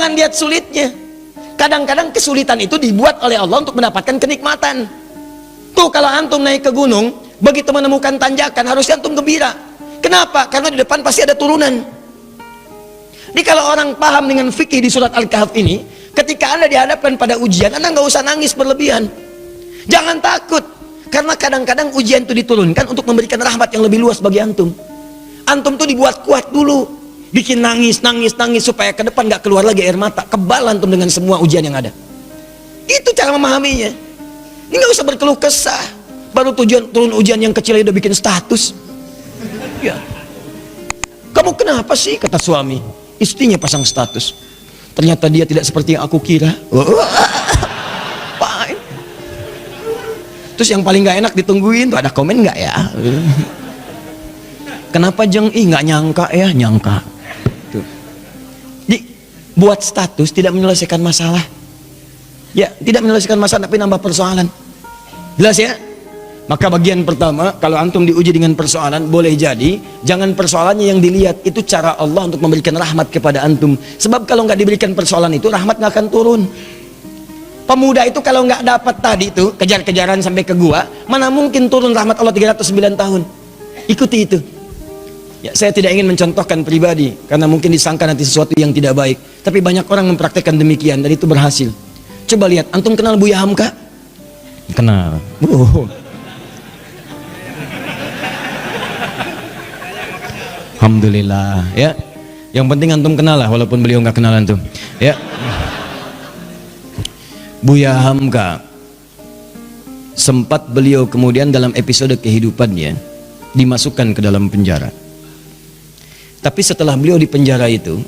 Jangan lihat sulitnya. Kadang-kadang kesulitan itu dibuat oleh Allah untuk mendapatkan kenikmatan. Tuh kalau antum naik ke gunung, begitu menemukan tanjakan harusnya antum gembira. Kenapa? Karena di depan pasti ada turunan. Jadi kalau orang paham dengan fikih di surat Al-Kahf ini, ketika Anda dihadapkan pada ujian, Anda nggak usah nangis berlebihan. Jangan takut, karena kadang-kadang ujian itu diturunkan untuk memberikan rahmat yang lebih luas bagi antum. Antum tuh dibuat kuat dulu, bikin nangis supaya ke depan nggak keluar lagi air mata. Kebal antum dengan semua ujian yang ada. Itu cara memahaminya. Ini nggak usah berkeluh kesah. Baru turun ujian yang kecil udah bikin status. Ya. Kamu kenapa sih, kata suami. Istrinya pasang status. Ternyata dia tidak seperti yang aku kira. Terus yang paling nggak enak ditungguin tuh ada komen nggak ya? Kenapa Jeng? Nggak nyangka ya, nyangka. Tuh. Jadi buat status tidak menyelesaikan masalah. Ya, tidak menyelesaikan masalah tapi nambah persoalan. Jelas ya? Maka bagian pertama, kalau antum diuji dengan persoalan, boleh jadi jangan persoalannya yang dilihat, itu cara Allah untuk memberikan rahmat kepada antum. Sebab kalau nggak diberikan persoalan itu, rahmat nggak akan turun. Pemuda itu kalau nggak dapat tadi itu kejar-kejaran sampai ke gua, mana mungkin turun rahmat Allah 309 tahun. Ikuti itu. Ya, saya tidak ingin mencontohkan pribadi karena mungkin disangka nanti sesuatu yang tidak baik, tapi banyak orang mempraktekkan demikian dan itu berhasil. Coba lihat, antum kenal Buya Hamka? Kenal. Alhamdulillah ya. Yang penting antum kenal lah walaupun beliau nggak kenal antum. Ya. Buya Hamka sempat beliau kemudian dalam episode kehidupannya dimasukkan ke dalam penjara. Tapi setelah beliau di penjara itu,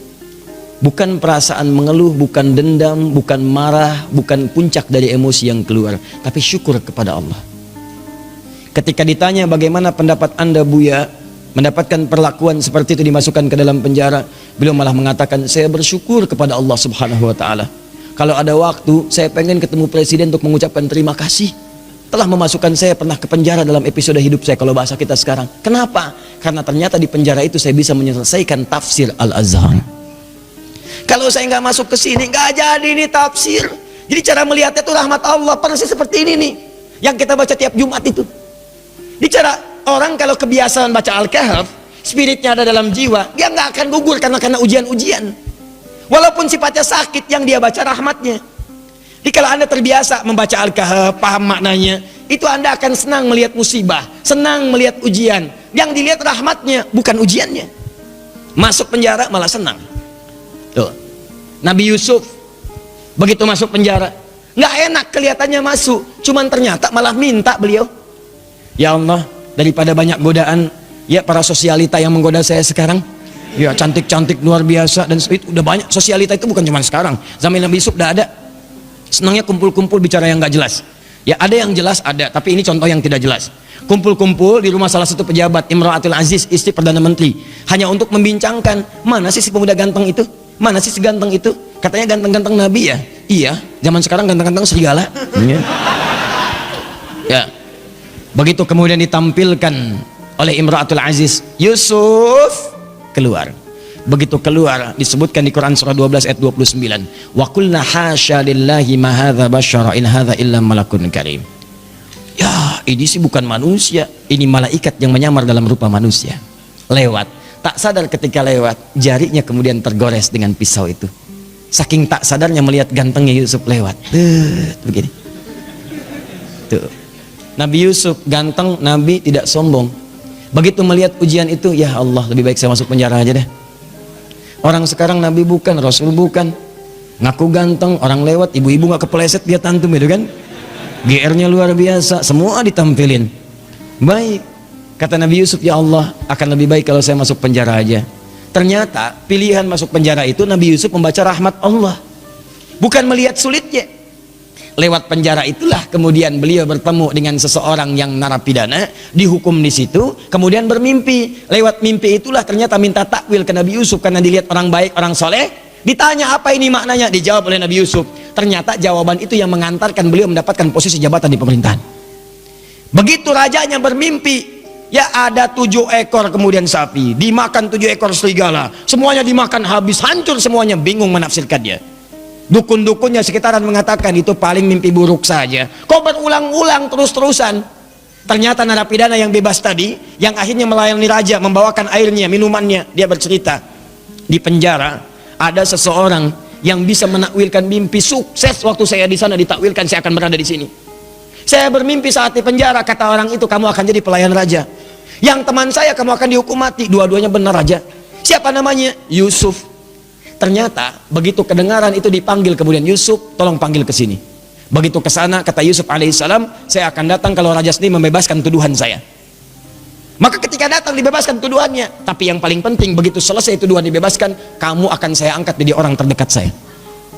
bukan perasaan mengeluh, bukan dendam, bukan marah, bukan puncak dari emosi yang keluar, tapi syukur kepada Allah. Ketika ditanya bagaimana pendapat Anda Buya mendapatkan perlakuan seperti itu dimasukkan ke dalam penjara, beliau malah mengatakan, saya bersyukur kepada Allah Subhanahu wa Ta'ala. Kalau ada waktu, saya pengen ketemu presiden untuk mengucapkan terima kasih telah memasukkan saya pernah ke penjara dalam episode hidup saya, kalau bahasa kita sekarang. Kenapa? Karena ternyata di penjara itu saya bisa menyelesaikan tafsir Al-Azhar. Kalau saya nggak masuk ke sini, nggak jadi nih tafsir. Jadi cara melihatnya itu rahmat Allah, persis seperti ini nih yang kita baca tiap Jumat itu. Bicara orang kalau kebiasaan baca Al-Kahf, spiritnya ada dalam jiwa, dia nggak akan gugur karena ujian-ujian. Walaupun sifatnya sakit, yang dia baca rahmatnya. Jadi kalau Anda terbiasa membaca Al-Kahf, paham maknanya, itu Anda akan senang melihat musibah, senang melihat ujian. Yang dilihat rahmatnya, bukan ujiannya. Masuk penjara malah senang. Tuh. Nabi Yusuf begitu masuk penjara, nggak enak kelihatannya masuk, cuman ternyata malah minta beliau, ya Allah, daripada banyak godaan, ya para sosialita yang menggoda saya sekarang, ya cantik-cantik luar biasa, dan itu udah banyak. Sosialita itu bukan cuma sekarang, zaman Nabi Yusuf udah ada. Senangnya kumpul-kumpul bicara yang nggak jelas. Ya ada yang jelas ada, tapi ini contoh yang tidak jelas. Kumpul-kumpul di rumah salah satu pejabat, Imra'atul Aziz, istri Perdana Menteri, hanya untuk membincangkan, mana sih si pemuda ganteng itu? Mana sih seganteng itu? Katanya ganteng-ganteng Nabi ya? Iya, zaman sekarang ganteng-ganteng serigala. Ya. Begitu kemudian ditampilkan oleh Imra'atul Aziz, Yusuf keluar. Begitu keluar disebutkan di Quran surah 12 ayat 29, wa qulna hasya lillahi ma hadza basyara in hadza illa malakun karim. Ya, ini sih bukan manusia, ini malaikat yang menyamar dalam rupa manusia. Lewat. Tak sadar ketika lewat, jarinya kemudian tergores dengan pisau itu. Saking tak sadarnya melihat gantengnya Yusuf lewat. Begini. Tuh. Nabi Yusuf ganteng, Nabi tidak sombong. Begitu melihat ujian itu, ya Allah, lebih baik saya masuk penjara aja deh. Orang sekarang Nabi bukan, Rasul bukan, ngaku ganteng, orang lewat, ibu-ibu nggak kepleset dia tantum itu kan. GR-nya luar biasa, semua ditampilin. Baik. Kata Nabi Yusuf, ya Allah, akan lebih baik kalau saya masuk penjara aja. Ternyata pilihan masuk penjara itu Nabi Yusuf membaca rahmat Allah, bukan melihat sulitnya. Lewat penjara itulah kemudian beliau bertemu dengan seseorang yang narapidana, dihukum di situ, kemudian bermimpi. Lewat mimpi itulah ternyata minta takwil ke Nabi Yusuf karena dilihat orang baik, orang soleh. Ditanya apa ini maknanya, dijawab oleh Nabi Yusuf. Ternyata jawaban itu yang mengantarkan beliau mendapatkan posisi jabatan di pemerintahan. Begitu rajanya bermimpi, Ya ada 7 ekor kemudian sapi, dimakan 7 ekor serigala, semuanya dimakan habis, hancur semuanya. Bingung menafsirkannya. Dukun-dukunnya sekitaran mengatakan itu paling mimpi buruk saja. Kok berulang-ulang terus-terusan? Ternyata narapidana yang bebas tadi, yang akhirnya melayani raja, membawakan airnya, minumannya, dia bercerita di penjara ada seseorang yang bisa menakwilkan mimpi. Sukses waktu saya di sana ditakwilkan saya akan berada di sini. Saya bermimpi saat di penjara, kata orang itu, kamu akan jadi pelayan raja. Yang teman saya, kamu akan dihukum mati. Dua-duanya benar raja. Siapa namanya? Yusuf. Ternyata begitu kedengaran itu dipanggil, kemudian Yusuf, tolong panggil ke sini. Begitu ke sana, kata Yusuf alaihissalam, saya akan datang kalau raja sendiri membebaskan tuduhan saya. Maka ketika datang dibebaskan tuduhannya. Tapi yang paling penting, begitu selesai tuduhan dibebaskan, kamu akan saya angkat jadi orang terdekat saya.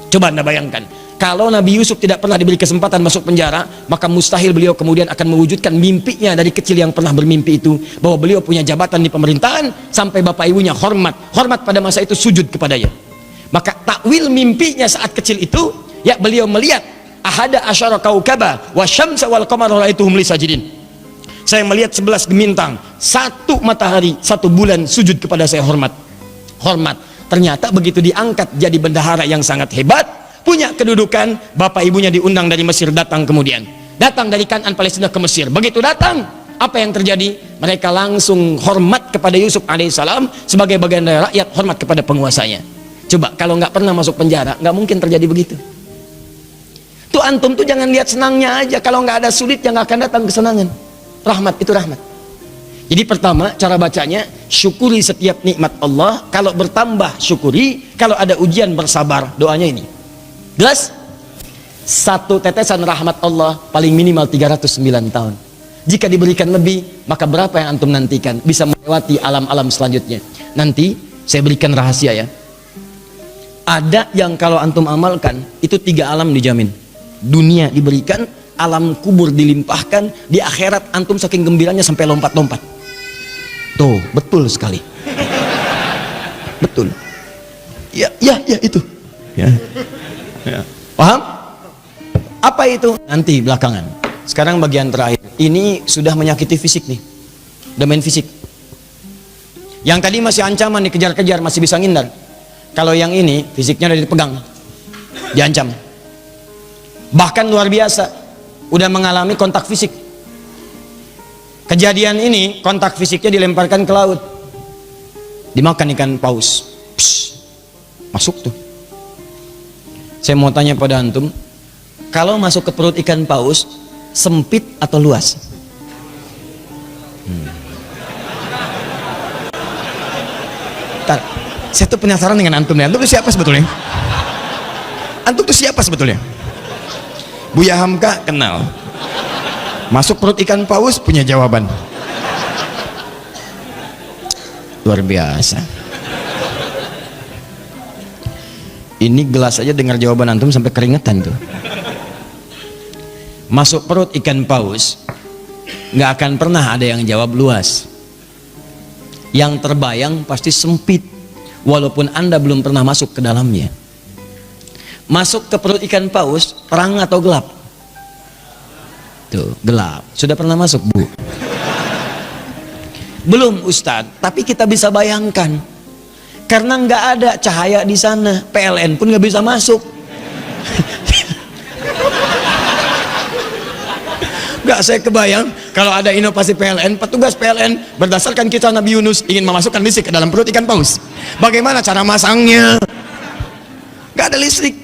Coba Anda bayangkan, kalau Nabi Yusuf tidak pernah diberi kesempatan masuk penjara, maka mustahil beliau kemudian akan mewujudkan mimpinya dari kecil yang pernah bermimpi itu, bahwa beliau punya jabatan di pemerintahan, sampai bapak ibunya hormat pada masa itu sujud kepadanya. Maka takwil mimpinya saat kecil itu, ya beliau melihat ahada asyara kaukaba wa syamsa wal qamara ra'aituhum li sajidin. Saya melihat 11 bintang, 1 matahari, 1 bulan sujud kepada saya, hormat. Ternyata begitu diangkat jadi bendahara yang sangat hebat, punya kedudukan, bapak ibunya diundang dari Mesir, datang dari Kanaan Palestina ke Mesir. Begitu datang, apa yang terjadi? Mereka langsung hormat kepada Yusuf alaihissalam sebagai bagian dari rakyat, hormat kepada penguasanya. Coba kalau nggak pernah masuk penjara, nggak mungkin terjadi begitu. Tuh antum tuh jangan lihat senangnya aja, kalau nggak ada sulit yang nggak akan datang kesenangan. Rahmat itu rahmat. Jadi pertama cara bacanya, syukuri setiap nikmat Allah, kalau bertambah syukuri, kalau ada ujian bersabar. Doanya ini. Jelas? 1 tetesan rahmat Allah paling minimal 309 tahun. Jika diberikan lebih, maka berapa yang antum nantikan? Bisa melewati alam-alam selanjutnya. Nanti saya berikan rahasia ya. Ada yang kalau antum amalkan, itu 3 alam dijamin. Dunia diberikan, alam kubur dilimpahkan, di akhirat antum saking gembiranya sampai lompat-lompat. Tuh, betul sekali. Betul. Ya itu. Ya. Paham? Apa itu? Nanti belakangan. Sekarang bagian terakhir. Ini sudah menyakiti fisik nih. Domain fisik. Yang tadi masih ancaman, dikejar-kejar, masih bisa ngindar. Kalau yang ini fisiknya udah dipegang, diancam. Bahkan luar biasa, udah mengalami kontak fisik. Kejadian ini kontak fisiknya dilemparkan ke laut, dimakan ikan paus. Masuk tuh. Saya mau tanya pada antum, kalau masuk ke perut ikan paus, sempit atau luas? Ntar, saya tuh penasaran dengan antum nih. Antum tuh siapa sebetulnya? Antum tuh siapa sebetulnya? Buya Hamka kenal. Masuk perut ikan paus punya jawaban. Luar biasa. Ini gelas aja dengar jawaban antum sampai keringetan tuh. Masuk perut ikan paus, nggak akan pernah ada yang jawab luas. Yang terbayang pasti sempit, walaupun anda belum pernah masuk ke dalamnya. Masuk ke perut ikan paus, terang atau gelap? Tuh, gelap. Sudah pernah masuk, Bu? Belum, Ustadz. Tapi kita bisa bayangkan. Karena nggak ada cahaya di sana. PLN pun nggak bisa masuk. Nggak, saya kebayang kalau ada inovasi PLN, petugas PLN berdasarkan kisah Nabi Yunus ingin memasukkan listrik ke dalam perut ikan paus. Bagaimana cara masangnya? Nggak ada listrik.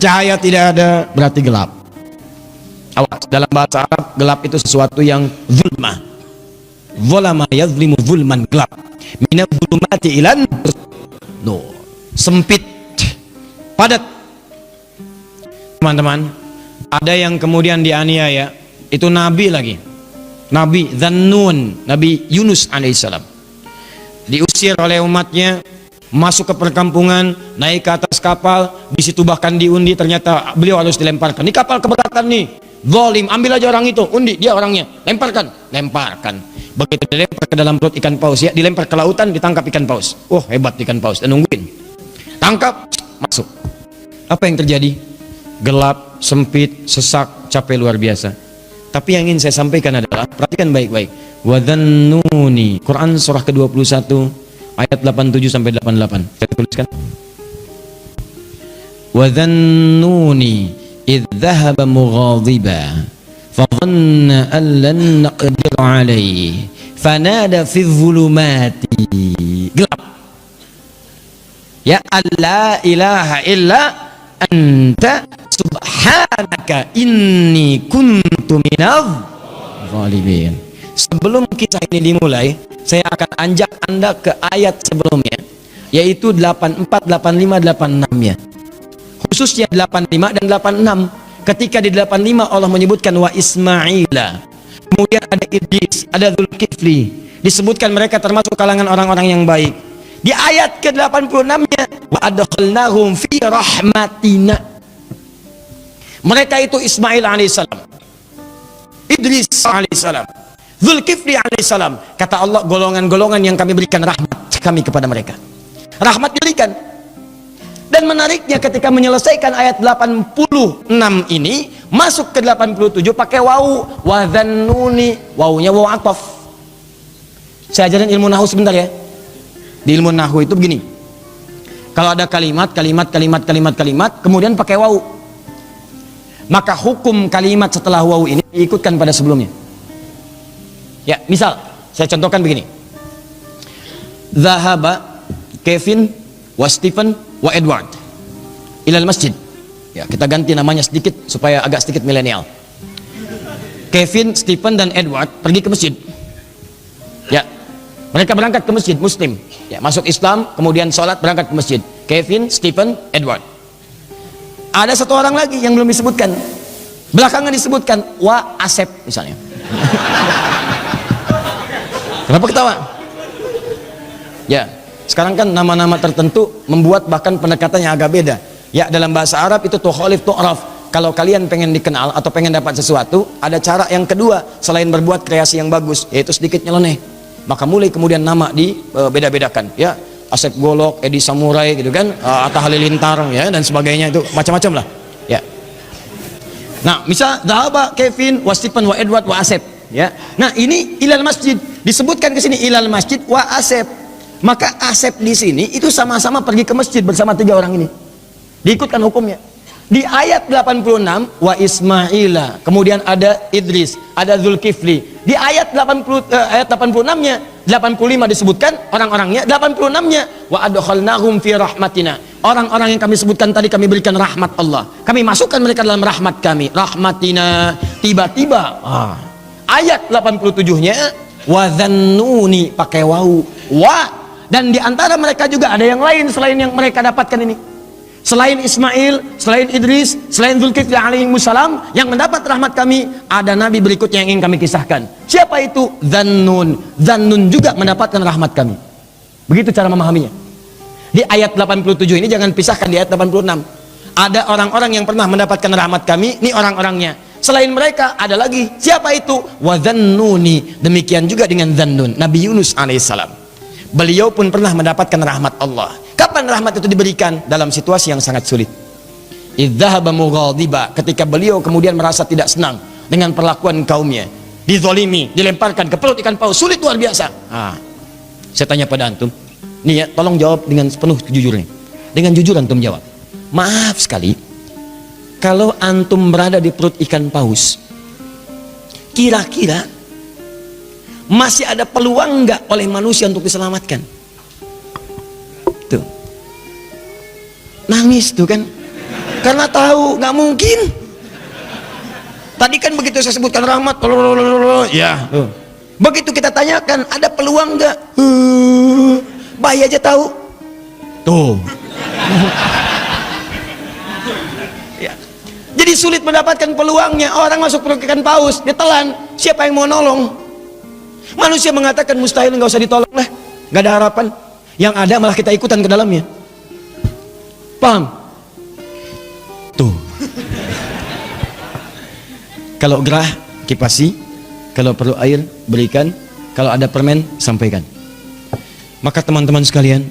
Cahaya tidak ada, berarti gelap. Awas, dalam bahasa Arab gelap itu sesuatu yang zulmah. Zulama yazlimu zulman, gelap. Minaz zulumati ilan nur. Sempit, padat. Teman-teman, ada yang kemudian dianiaya, itu nabi lagi. Nabi Dzannun, Nabi Yunus alaihissalam. Diusir oleh umatnya, masuk ke perkampungan, naik ke atas kapal, di situ bahkan diundi, ternyata beliau harus dilemparkan. Ini kapal keberatan nih. Zalim, ambil aja orang itu, undi, dia orangnya, lemparkan. Begitu dilempar ke dalam perut ikan paus, ya dilempar ke lautan, ditangkap ikan paus. Oh, hebat ikan paus, dan nungguin. Tangkap, masuk. Apa yang terjadi? Gelap, sempit, sesak, capek luar biasa. Tapi yang ingin saya sampaikan adalah, perhatikan baik-baik. Wa dhannuni. Quran surah ke-21 ayat 87 sampai 88. Saya tuliskan. Wa dhannuni idh dhahaba mughadiba fa dhanna an lan naqdir alayhi fanada fi dhulumati. Gelap. Ya alla ilaha illa anta subhanaka inni kuntu minadh zalimin. Sebelum kisah ini dimulai, saya akan ajak Anda ke ayat sebelumnya, yaitu 84, 85, 86 ya. Khususnya 85 dan 86. Ketika di 85 Allah menyebutkan wa Ismaila, kemudian ada Idris, ada Zulkifli, disebutkan mereka termasuk kalangan orang-orang yang baik. Di ayat ke-86-nya wa adkhalnahum fi rahmatina. Mereka itu Ismail alaihissalam, Idris alaihissalam, Zulkifli alaihissalam. Kata Allah, golongan-golongan yang kami berikan rahmat kami kepada mereka. Rahmat diberikan. Dan menariknya ketika menyelesaikan ayat 86 ini, masuk ke 87 pakai wawu, wa dhannuni, wawunya wawu ataf. Saya ajarin ilmu nahwu sebentar ya. Di ilmu nahwu itu begini. Kalau ada kalimat, kemudian pakai wawu, maka hukum kalimat setelah wawu ini diikutkan pada sebelumnya. Ya, misal saya contohkan begini. Zahaba Kevin wa Stephen wa Edward ilal masjid. Ya, kita ganti namanya sedikit supaya agak sedikit milenial. Kevin, Stephen dan Edward pergi ke masjid. Ya, mereka berangkat ke masjid Muslim. Ya, masuk Islam, kemudian sholat, berangkat ke masjid. Kevin, Stephen, Edward. Ada satu orang lagi yang belum disebutkan. Belakangan disebutkan wa Asep misalnya. Kenapa ketawa? Ya, sekarang kan nama-nama tertentu membuat bahkan pendekatannya agak beda. Ya, dalam bahasa Arab itu tukhalif tu'raf. Kalau kalian pengen dikenal atau pengen dapat sesuatu, ada cara yang kedua selain berbuat kreasi yang bagus, yaitu sedikit nyeleneh. Maka mulai kemudian nama di beda-bedakan. Ya, Asep Golok, Edi Samurai gitu kan, Atta Halilintar ya dan sebagainya, itu macam-macam lah. Ya. Nah, misal Zahaba Kevin wa Stephen wa Edward wa Asep. Ya. Nah, ini ilal masjid disebutkan ke sini ilal masjid wa Asep. Maka Asep di sini itu sama-sama pergi ke masjid bersama tiga orang ini. Diikutkan hukumnya. Di ayat 86 wa Ismaila, kemudian ada Idris, ada Zulkifli. Di ayat 86-nya, 85 disebutkan orang-orangnya, 86-nya wa adkhalnahum fi rahmatina. Orang-orang yang kami sebutkan tadi kami berikan rahmat Allah. Kami masukkan mereka dalam rahmat kami. Rahmatina. Tiba-tiba ayat 87-nya wa dhannuni pakai wawu. Wa, dan di antara mereka juga ada yang lain selain yang mereka dapatkan ini. Selain Ismail, selain Idris, selain Zulkifli alaihissalam yang mendapat rahmat kami, ada nabi berikutnya yang ingin kami kisahkan. Siapa itu? Dhannun. Dhannun juga mendapatkan rahmat kami. Begitu cara memahaminya. Di ayat 87 ini jangan pisahkan di ayat 86. Ada orang-orang yang pernah mendapatkan rahmat kami, ini orang-orangnya. Selain mereka ada lagi. Siapa itu? Wa dhannuni. Demikian juga dengan Dhannun, Nabi Yunus alaihissalam. Beliau pun pernah mendapatkan rahmat Allah. Kapan rahmat itu diberikan? Dalam situasi yang sangat sulit. Idzahaba mughadiba, ketika beliau kemudian merasa tidak senang dengan perlakuan kaumnya, dizolimi, dilemparkan ke perut ikan paus, sulit luar biasa. Saya tanya pada antum, nih ya, tolong jawab dengan sepenuh kejujuran. Dengan jujur antum jawab. Maaf sekali, kalau antum berada di perut ikan paus, kira-kira masih ada peluang nggak oleh manusia untuk diselamatkan? Tuh, nangis tuh kan, karena tahu nggak mungkin. Tadi kan begitu saya sebutkan rahmat, ya. Begitu kita tanyakan ada peluang nggak? Bayi aja tahu. Tuh. Ya. Jadi sulit mendapatkan peluangnya. Orang masuk perut ikan paus, ditelan. Siapa yang mau nolong? Manusia mengatakan mustahil, nggak usah ditolong lah, nggak ada harapan. Yang ada malah kita ikutan ke dalamnya. Paham? Tuh. Kalau gerah kipasi, kalau perlu air berikan, kalau ada permen sampaikan. Maka teman-teman sekalian,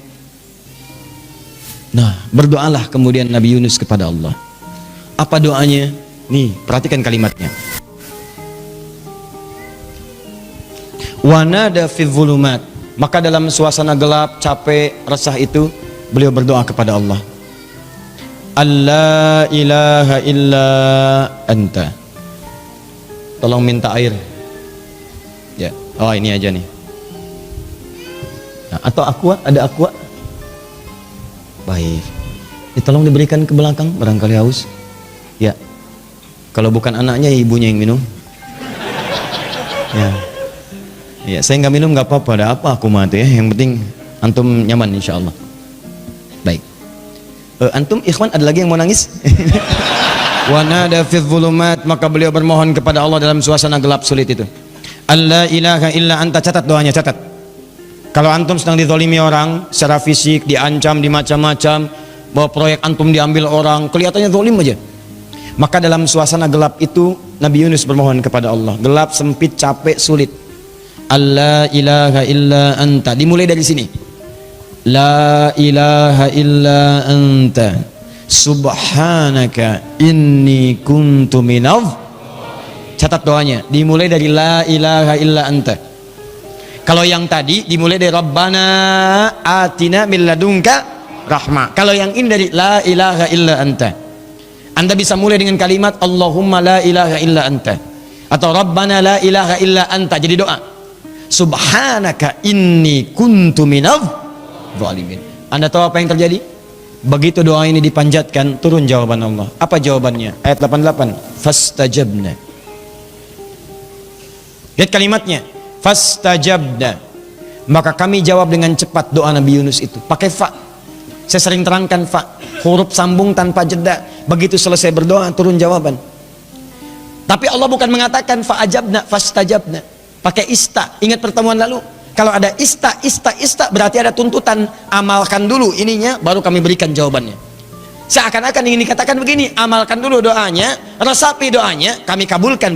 nah berdoalah kemudian Nabi Yunus kepada Allah. Apa doanya? Nih, perhatikan kalimatnya. Wa nada fi dzulumat, maka dalam suasana gelap, capek, resah itu beliau berdoa kepada Allah. Allah ilaha illa anta. Tolong minta air. Ya, oh ini aja nih. Nah, atau aqua, ada aqua? Baik. Tolong diberikan ke belakang, barangkali haus. Ya. Kalau bukan anaknya, ibunya yang minum. Ya. Ya, saya nggak minum nggak apa-apa. Ada apa aku mati ya? Yang penting antum nyaman insya Allah. Baik. Antum ikhwan ada lagi yang mau nangis? Wa nada fi dzulumat, maka beliau bermohon kepada Allah dalam suasana gelap sulit itu. Allah ilaha illa anta, catat doanya, catat. Kalau antum sedang dizalimi orang secara fisik, diancam, dimacam-macam, bahwa proyek antum diambil orang, kelihatannya zalim aja. Maka dalam suasana gelap itu Nabi Yunus bermohon kepada Allah. Gelap, sempit, capek, sulit. Allah ilaha illa anta. Dimulai dari sini. La ilaha illa anta subhanaka inni kuntu minadh. Catat doanya, dimulai dari la ilaha illa anta. Kalau yang tadi dimulai dari Rabbana atina min ladunka rahmah. Kalau yang ini dari la ilaha illa anta. Anda bisa mulai dengan kalimat Allahumma la ilaha illa anta, atau Rabbana la ilaha illa anta, jadi doa. Subhanaka inni kuntu minadh zalimin. Anda tahu apa yang terjadi? Begitu doa ini dipanjatkan, turun jawaban Allah. Apa jawabannya? Ayat 88. Fastajabna. Lihat kalimatnya. Fastajabna. Maka kami jawab dengan cepat doa Nabi Yunus itu. Pakai fa. Saya sering terangkan fa. Huruf sambung tanpa jeda. Begitu selesai berdoa, turun jawaban. Tapi Allah bukan mengatakan fa'ajabna, fastajabna. Pakai ista. Ingat pertemuan lalu? Kalau ada ista berarti ada tuntutan, amalkan dulu ininya baru kami berikan jawabannya. Seakan-akan ingin dikatakan begini, amalkan dulu doanya, resapi doanya, kami kabulkan.